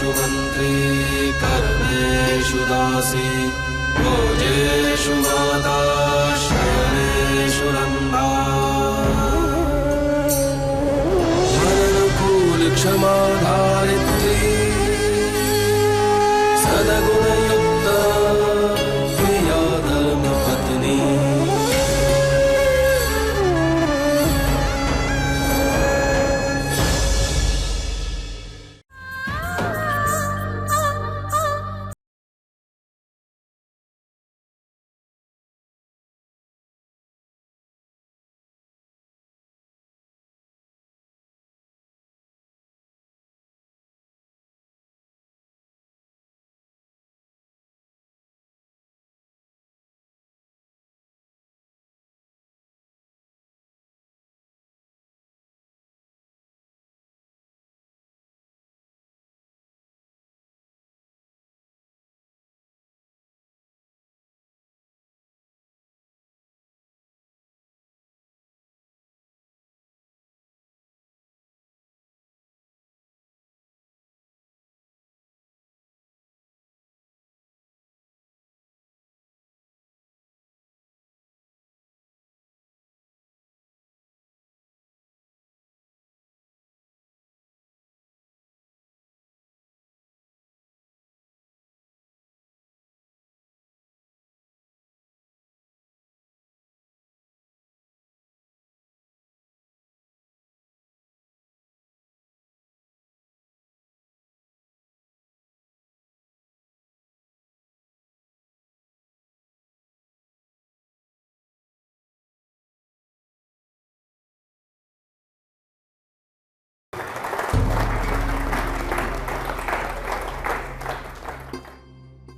वेदेषु मन्त्री कर्मेषु दासी भोजेषु माता शयनेषु रम्भा क्षमा धारित्री सद्गुणयुक्ता प्रिया धर्मपत्नी।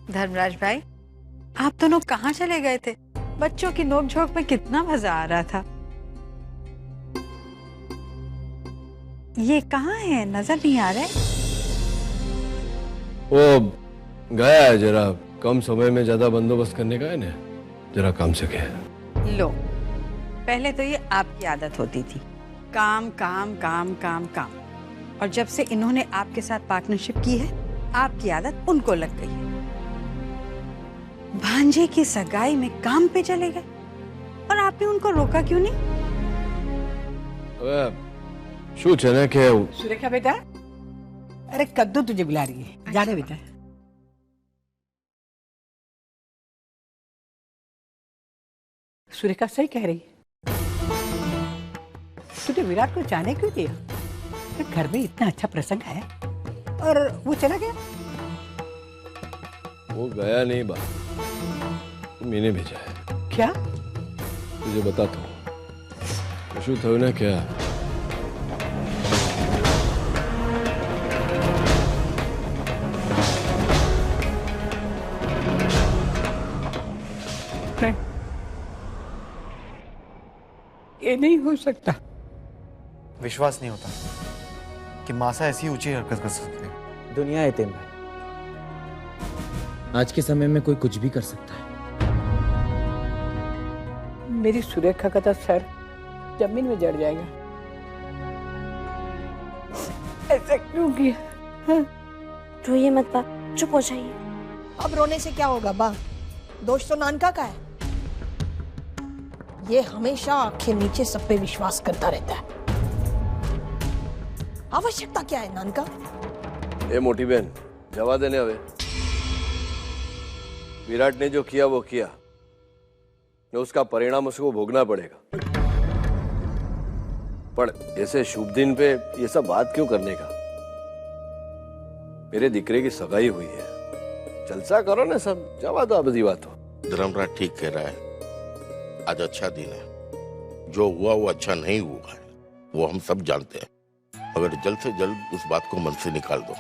धर्मराज भाई, आप दोनों कहाँ चले गए थे? बच्चों की नोकझोंक में कितना मजा आ रहा था। ये कहाँ है, नजर नहीं आ रहे? वो गया है, जरा कम समय में ज्यादा बंदोबस्त करने का है ना, जरा काम से गया। लो, पहले तो ये आपकी आदत होती थी, काम काम काम काम काम, और जब से इन्होंने आपके साथ पार्टनरशिप की है, आपकी आदत उनको लग गई है। भांजे की सगाई में काम पे चले गए और आपने उनको रोका क्यों नहीं? शू चने के सुरेखा बेटा, अरे कद्दू तुझे बुला रही है, जाने बेटा। सुरेखा सही कह रही है, तूने विराट को जाने क्यों दिया? घर में इतना अच्छा प्रसंग है और वो चला गया। वो गया नहीं बा, मैंने भेजा है। क्या? तुझे बताता हूँ। शू थयो ना क्या? ये नहीं हो सकता। विश्वास नहीं होता कि मासा ऐसी ऊंची हरकत कर सकते हैं। दुनिया है तेम भाई, आज के समय में कोई कुछ भी कर सकता है। मेरी सुरेखा का तो सर जमीन में जड़ जाएगा। ऐसा क्यों किया? रोइए मत बा, चुप हो जाइए। अब रोने से क्या होगा बा? दोष तो नानका का है। ये हमेशा आंखें नीचे सब पे विश्वास करता रहता है। आवश्यकता क्या है नानका? ए मोटी बहन, जवा देने हवे। विराट ने जो किया वो किया, तो उसका परिणाम उसको भोगना पड़ेगा। पर ऐसे शुभ दिन पे ये सब बात क्यों करने का? मेरे दिकरे की सगाई हुई है, जलसा करो ना सब, जवा दो बदी बात हो। धर्मराज ठीक कह रहा है, आज अच्छा दिन है। जो हुआ वो अच्छा नहीं हुआ है, वो हम सब जानते हैं, मगर जल्द से जल्द उस बात को मन से निकाल दो,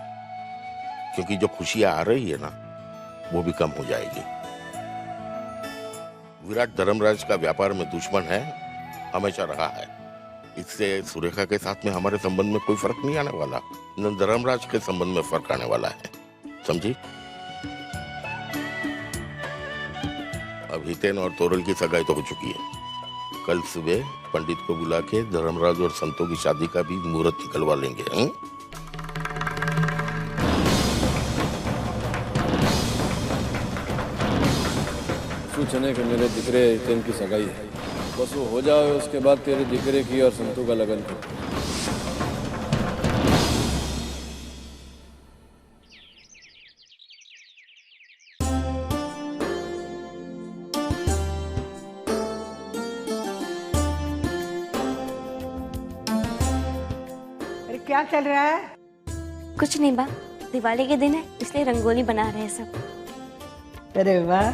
क्योंकि जो खुशियां आ रही है ना, वो भी कम हो जाएगी। विराट धर्मराज का व्यापार में दुश्मन है, हमेशा रहा है। इससे सुरेखा के साथ में हमारे संबंध में कोई फर्क नहीं आने वाला, न धर्मराज के संबंध में फर्क आने वाला है, समझी? अब हितेन और तोरल की सगाई तो हो चुकी है। कल सुबह पंडित को बुला के धर्मराज और संतों की शादी का भी मुहूर्त निकलवा लेंगे। कुछ नहीं कि मेरे दिकरे हितेन की सगाई है, बस वो हो जाए उसके बाद तेरे दिकरे की और संतू का लगन कर। अरे क्या चल रहा है? कुछ नहीं बा, दिवाली के दिन है इसलिए रंगोली बना रहे हैं सब। अरे वाह,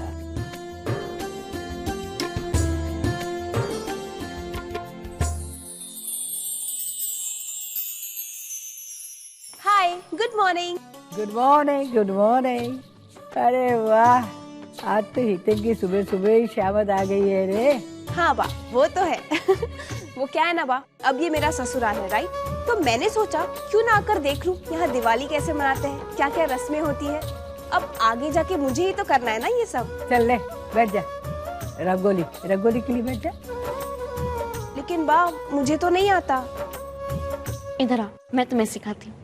hi, good morning. Good morning, good morning. अरे वाह, आज तो हितेन की सुबह सुबह ही शामत आ गई है रे। हाँ बा, वो तो है। वो क्या है ना बा, अब ये मेरा ससुराल है, राइट? तो मैंने सोचा क्यों ना आकर देख लूं यहाँ दिवाली कैसे मनाते हैं, क्या क्या रस्में होती है। अब आगे जाके मुझे ही तो करना है ना ये सब। चल ले बैठ जा, रंगोली रंगोली के लिए बैठ जा। लेकिन बा, मुझे तो नहीं आता। इधर आ, मैं तुम्हें सिखाती हूँ।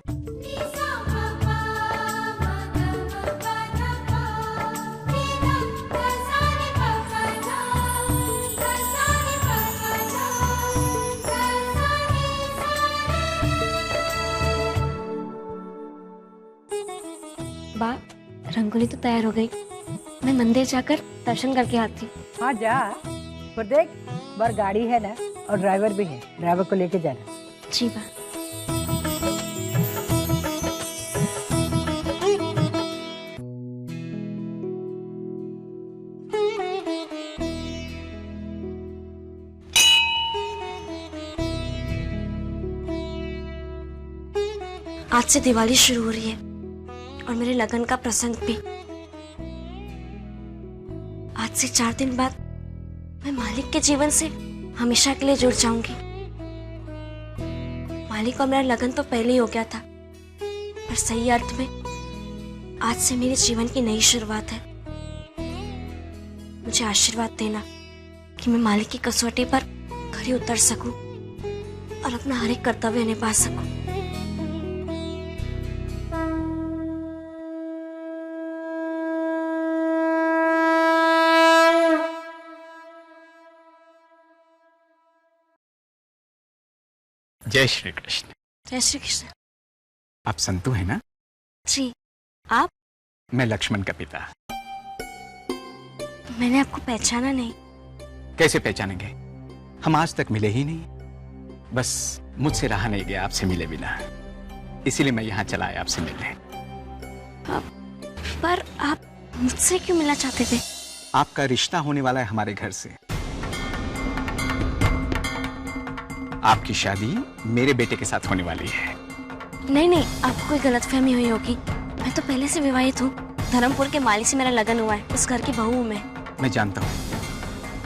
बा, रंगोली तो तैयार हो गई, मैं मंदिर जाकर दर्शन करके आती हूँ। हाँ जा, पर देख बार गाड़ी है ना और ड्राइवर भी है, ड्राइवर को लेके जाना। जी बा। आज से दिवाली शुरू हो रही है और मेरे लगन का प्रसंग भी। आज से 4 दिन बाद मैं मालिक के जीवन से हमेशा के लिए जुड़ जाऊंगी। मालिक और मेरा लगन तो पहले ही हो गया था, पर सही अर्थ में आज से मेरे जीवन की नई शुरुआत है। मुझे आशीर्वाद देना कि मैं मालिक की कसौटी पर खरी उतर सकूं और अपना हर एक कर्तव्य निभा सकूं। जय श्री कृष्ण। जय श्री कृष्ण। आप संतू है ना? जी, आप? मैं लक्ष्मण का पिता। मैंने आपको पहचाना नहीं। कैसे पहचानेंगे, हम आज तक मिले ही नहीं। बस मुझसे रहा नहीं गया आपसे मिले बिना, इसीलिए मैं यहाँ चला आया आपसे मिलने। पर आप मुझसे क्यों मिलना चाहते थे? आपका रिश्ता होने वाला है हमारे घर से। आपकी शादी मेरे बेटे के साथ होने वाली है। नहीं नहीं, आपको कोई गलतफहमी हुई होगी। मैं तो पहले से विवाहित हूँ। धर्मपुर के मालिक से मेरा लगन हुआ है, उस घर की बहू हूँ मैं जानता हूँ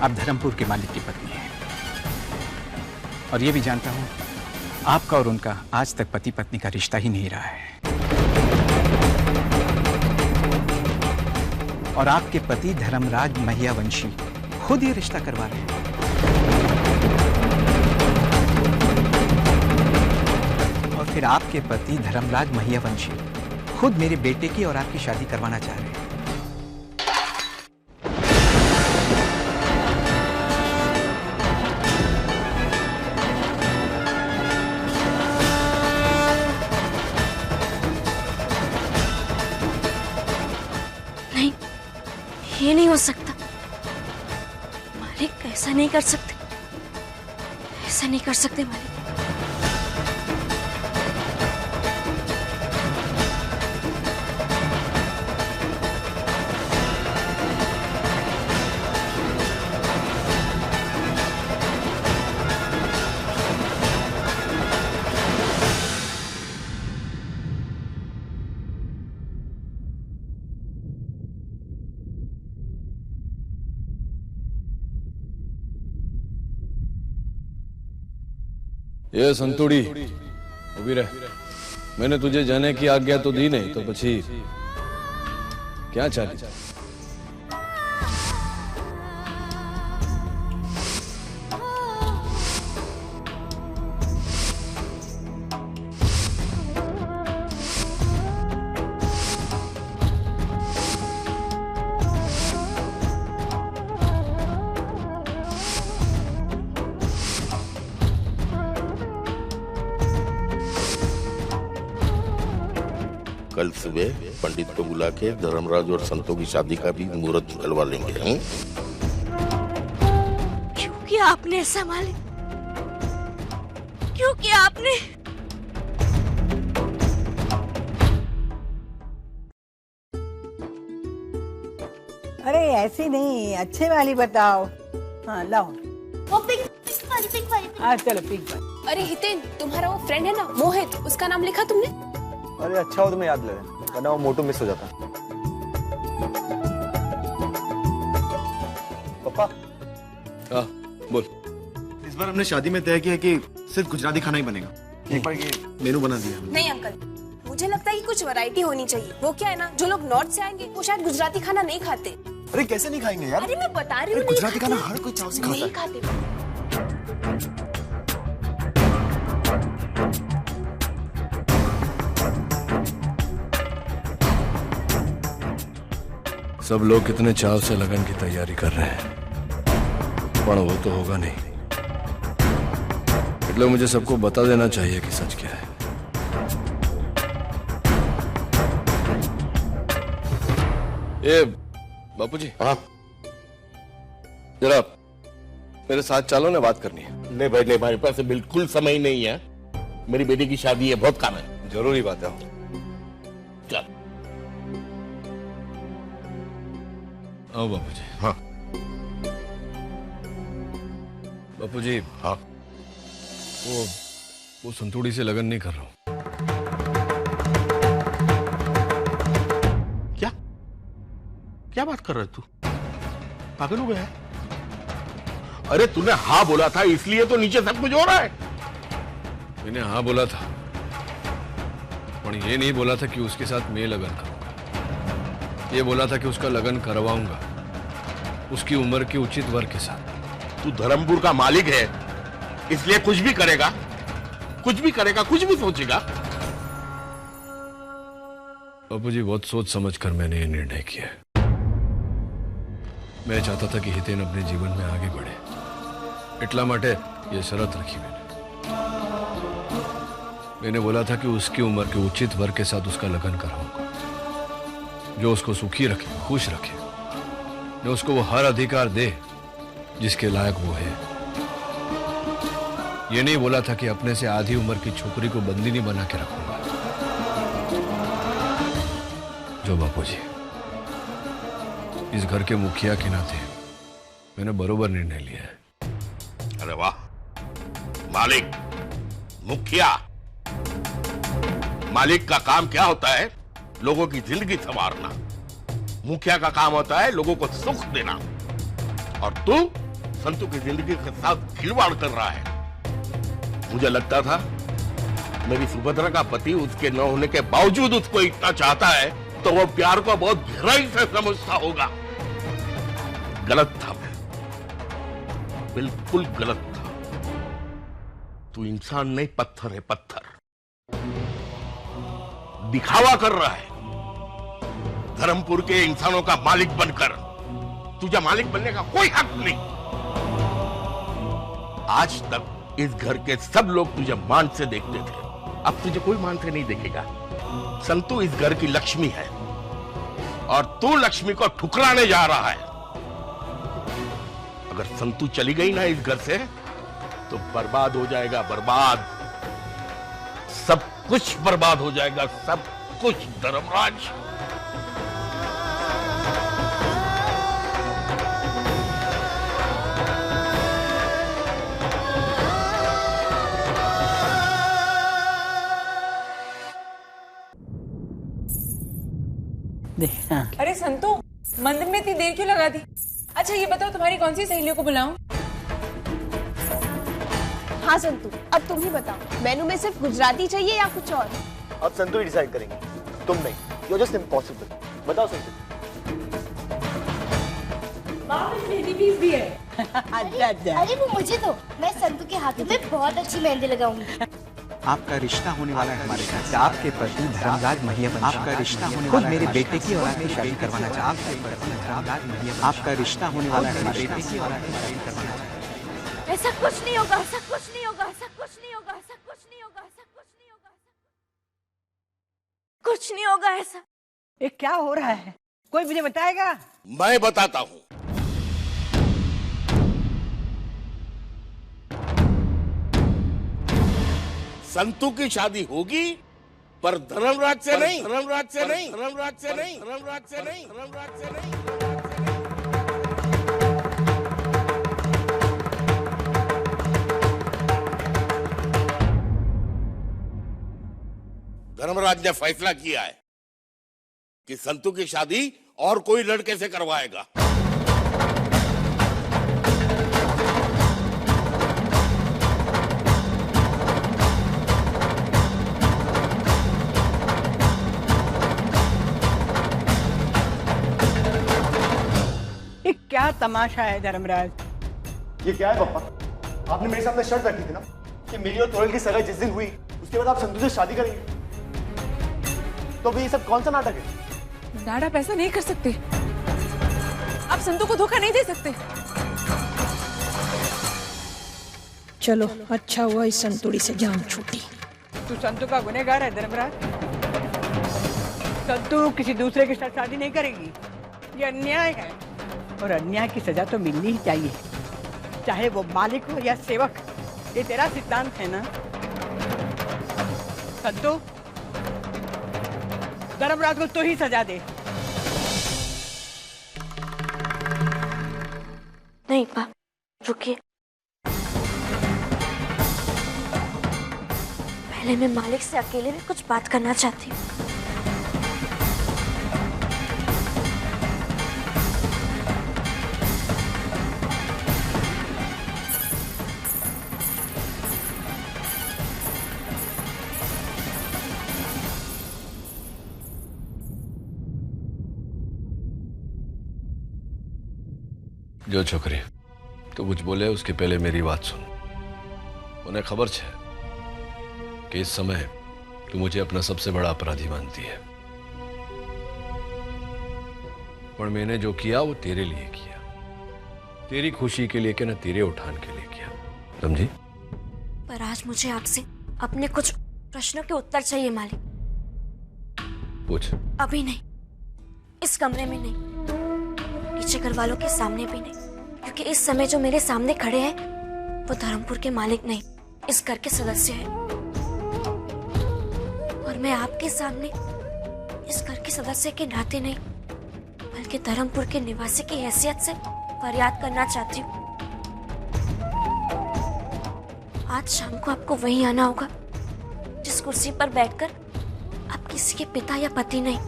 आप धर्मपुर के मालिक की पत्नी हैं, और ये भी जानता हूँ आपका और उनका आज तक पति पत्नी का रिश्ता ही नहीं रहा है। और आपके पति धर्मराज महियावंशी खुद ये रिश्ता करवा रहे हैं। और फिर आपके पति धर्मराज महियावंशी खुद मेरे बेटे की और आपकी शादी करवाना चाह रहे हैं। नहीं, ये नहीं हो सकता। मालिक ऐसा नहीं कर सकते, ऐसा नहीं कर सकते मालिक। ये संतुड़ी उभी रह। मैंने तुझे जाने की आज्ञा तो दी नहीं, तो પછી क्या चाली? कल सुबह पंडित को बुला के धर्मराज और संतों की शादी का भी मुहूर्त निकलवा लेंगे। क्यों किया आपने ऐसा मालिक? क्यों किया आपने? अरे ऐसी नहीं, अच्छे वाली बताओ। हाँ लाओ। वो पिंक वाली। हाँ चलो पिंक वाली। अरे हितेन, तुम्हारा वो फ्रेंड है ना मोहित, उसका नाम लिखा तुमने? अरे अच्छा हो तुम्हें याद ले, वरना वो मोटो मिस हो जाता। पापा। हाँ बोल। इस बार हमने शादी में तय किया कि सिर्फ गुजराती खाना ही बनेगा। एक बार ये मेनू बना दिया हमने। नहीं अंकल, मुझे लगता है कि कुछ वैरायटी होनी चाहिए। वो क्या है ना, जो लोग नॉर्थ से आएंगे वो शायद गुजराती खाना नहीं खाते। अरे कैसे नहीं खाएंगे यार? अरे मैं बता रही हूँ, गुजराती खाना हर कोई चाव से खाता है। नहीं खाते। सब लोग कितने चाव से लगन की तैयारी कर रहे हैं, पर वो तो होगा नहीं। इसलिए मुझे सबको बता देना चाहिए कि सच क्या है। ये बापूजी। हाँ जरा मेरे साथ चलो ना, बात करनी है। नहीं भाई नहीं, हमारे पास बिल्कुल समय नहीं है। मेरी बेटी की शादी है, बहुत काम है। जरूरी बात है। चल आओ बापूजी। हाँ बापूजी। हाँ वो संतोड़ी से लगन नहीं कर रहा हूं। क्या बात कर रहे तू? पागल हो गया है? अरे तूने हाँ बोला था, इसलिए तो नीचे सब कुछ हो रहा है। मैंने हाँ बोला था, पर ये नहीं बोला था कि उसके साथ मैं लगन करूंगा। ये बोला था कि उसका लगन करवाऊंगा उसकी उम्र के उचित वर्ग के साथ। तू धर्मपुर का मालिक है, इसलिए कुछ भी करेगा, कुछ भी सोचेगा। बापूजी बहुत सोच समझ कर मैंने ये निर्णय किया। मैं चाहता था कि हितेन अपने जीवन में आगे बढ़े, इतला माटे ये शर्त रखी मैंने बोला था कि उसकी उम्र के उचित वर्ग के साथ उसका लगन कराऊंगा, जो उसको सुखी रखे, खुश रखे। मैं उसको वो हर अधिकार दे जिसके लायक वो है। ये नहीं बोला था कि अपने से आधी उम्र की छोकरी को बंदी नहीं बना के रखूंगा। जो बापूजी, इस घर के मुखिया के नाते मैंने बरोबर निर्णय लिया है। अरे वाह, मालिक, मुखिया। मालिक का काम क्या होता है? लोगों की जिंदगी संवारना। मुखिया का काम होता है लोगों को सुख देना। और तू संतू की जिंदगी के साथ खिलवाड़ कर रहा है। मुझे लगता था मेरी सुभद्रा का पति उसके न होने के बावजूद उसको इतना चाहता है तो वो प्यार को बहुत गहराई से समझता होगा। गलत था मैं, बिल्कुल गलत था। तू इंसान नहीं, पत्थर है, पत्थर। दिखावा कर रहा है धर्मपुर के इंसानों का मालिक बनकर। तुझे मालिक बनने का कोई हक नहीं। आज तक इस घर के सब लोग तुझे मान से देखते थे, अब तुझे कोई मान से नहीं देखेगा। संतू इस घर की लक्ष्मी है और तू लक्ष्मी को ठुकराने जा रहा है। अगर संतू चली गई ना इस घर से तो बर्बाद हो जाएगा, बर्बाद। सब कुछ बर्बाद हो जाएगा, सब कुछ। धर्मराज, अरे संतू, मंदिर में इतनी देर क्यों लगा दी? अच्छा ये बताओ, तुम्हारी कौन सी सहेलियों को बुलाऊं? हाँ संतू, अब तुम ही बताओ, मेनू में सिर्फ गुजराती चाहिए या कुछ और? अब संतू ही डिसाइड करेंगे, तुम नहीं। You're just impossible। बताओ संतू। मेहंदी पीस भी है। अरे वो मुझे दो, मैं संतू के हाथों में बहुत अच्छी मेहंदी लगाऊंगी। आपका रिश्ता होने वाला है हमारे साथ। आपके पति धर्मराज महियावंशी। आपका रिश्ता होने वाला है मेरे बेटे की और आपकी शादी करवाना चाहते हैं। धर्मराज महियावंशी। आपका रिश्ता होने वाला है हमारे बेटे की और आपकी शादी करवाना चाहते हैं। ऐसा कुछ नहीं होगा, ऐसा कुछ नहीं होगा, ऐसा कुछ नहीं होगा, ऐसा कुछ नहीं होगा, ऐसा कुछ नहीं होगा। कुछ नहीं होगा ऐसा। ये क्या हो रहा है? कोई मुझे बताएगा? मैं बताता हूँ। संतू की शादी होगी पर धर्मराज से नहीं, धर्मराज से नहीं, धर्मराज से नहीं, धर्मराज से नहीं, धर्मराज से नहीं। धर्मराज ने फैसला किया है कि संतू की शादी और कोई लड़के से करवाएगा। ये क्या तमाशा है धर्मराज? ये क्या है पापा? आपने मेरे सामने शर्त रखी थी ना कि मेरी और तोरल की सगाई जिस दिन हुई उसके बाद आप संतू से शादी करेंगे। तो अभी ये सब कौन सा नाटक है? डैड आप ऐसा नहीं कर सकते। आप संतू को धोखा नहीं दे सकते। चलो अच्छा हुआ इस संतुड़ी से जान छूटी। तू संतू का गुनहगार है धर्मराज। संतू किसी दूसरे के साथ शादी नहीं करेगी। ये अन्याय है और अन्याय की सजा तो मिलनी ही चाहिए, चाहे वो मालिक हो या सेवक। ये तेरा सिद्धांत है ना संतू? धर्मराज को तो ही सजा दे। नहीं पा, रुकिए। पहले मैं मालिक से अकेले में कुछ बात करना चाहती हूँ। जो छोकरी तो कुछ बोले उसके पहले मेरी बात सुन। उन्हें खबर है कि इस समय तू मुझे अपना सबसे बड़ा अपराधी मानती है, पर मैंने जो किया वो तेरे लिए किया, तेरी खुशी के लिए, कि ना तेरे उठान के लिए किया, समझी? पर आज मुझे आपसे अपने कुछ प्रश्नों के उत्तर चाहिए मालिक। पूछ। अभी नहीं, इस कमरे में नहीं, नीचे घर वालों के सामने भी नहीं, क्योंकि इस समय जो मेरे सामने खड़े हैं वो धर्मपुर के मालिक नहीं, इस घर के सदस्य हैं। और मैं आपके सामने इस घर के सदस्य के नाते नहीं, बल्कि धर्मपुर के निवासी की हैसियत से फरियाद करना चाहती हूँ। आज शाम को आपको वहीं आना होगा जिस कुर्सी पर बैठकर आप किसी के पिता या पति नहीं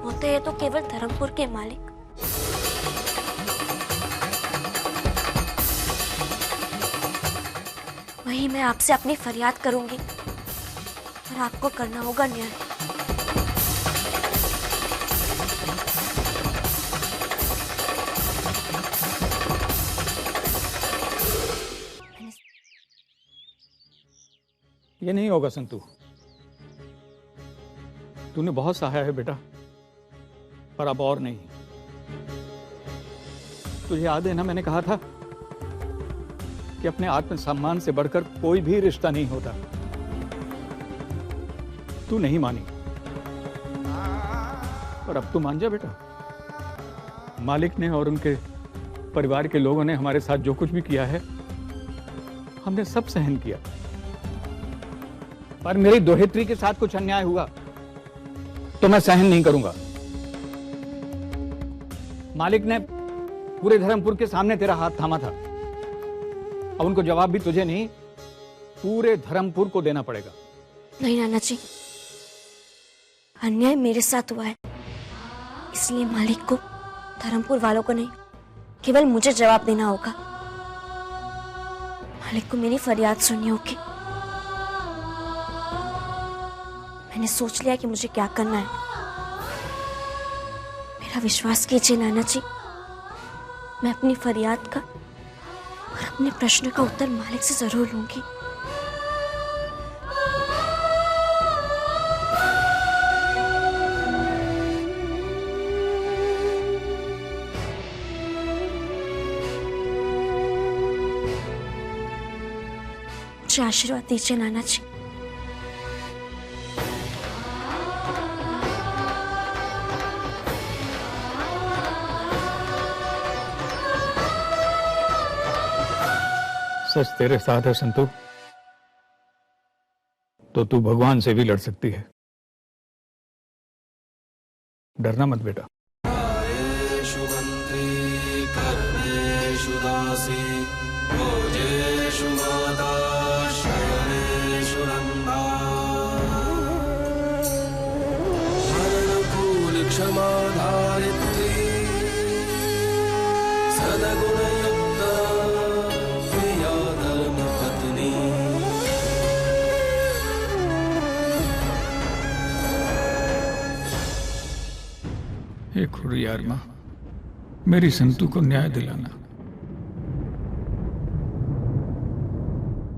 होते हैं, तो केवल धर्मपुर के मालिक। वहीं मैं आपसे अपनी फरियाद करूंगी और आपको करना होगा न्याय। ये नहीं होगा संतू, तूने बहुत सहा है बेटा, पर अब और नहीं। तुझे याद है ना, मैंने कहा था कि अपने आत्मसम्मान से बढ़कर कोई भी रिश्ता नहीं होता। तू नहीं मानी, और अब तू मान जा बेटा। मालिक ने और उनके परिवार के लोगों ने हमारे साथ जो कुछ भी किया है, हमने सब सहन किया, पर मेरी दोहित्री के साथ कुछ अन्याय हुआ तो मैं सहन नहीं करूंगा। मालिक ने पूरे धर्मपुर के सामने तेरा हाथ थामा था, अब उनको जवाब भी तुझे नहीं, पूरे धर्मपुर को देना पड़ेगा। नहीं नाना जी, अन्याय मेरे साथ हुआ है, इसलिए मालिक को, धर्मपुर वालों को नहीं, केवल मुझे जवाब देना होगा। मालिक को मेरी फरियाद सुननी होगी। मैंने सोच लिया कि मुझे क्या करना है। मेरा विश्वास कीजिए नाना जी, मैं अपनी फरियाद का और अपने प्रश्न का उत्तर मालिक से जरूर लूंगी। मुझे आशीर्वाद दीजिए नाना जी। सच तेरे साथ है संतु, तो तू भगवान से भी लड़ सकती है। डरना मत बेटा। कायेषु मन्त्री कर्मेषु दासी भोजेषु माता शयनेषु रम्भा मरणकूलिक्षमा धारित्री सद्गुणयुक्ता प्रिया धर्मपत्नी। हे खुरियार माँ, मेरी संतु को न्याय दिलाना।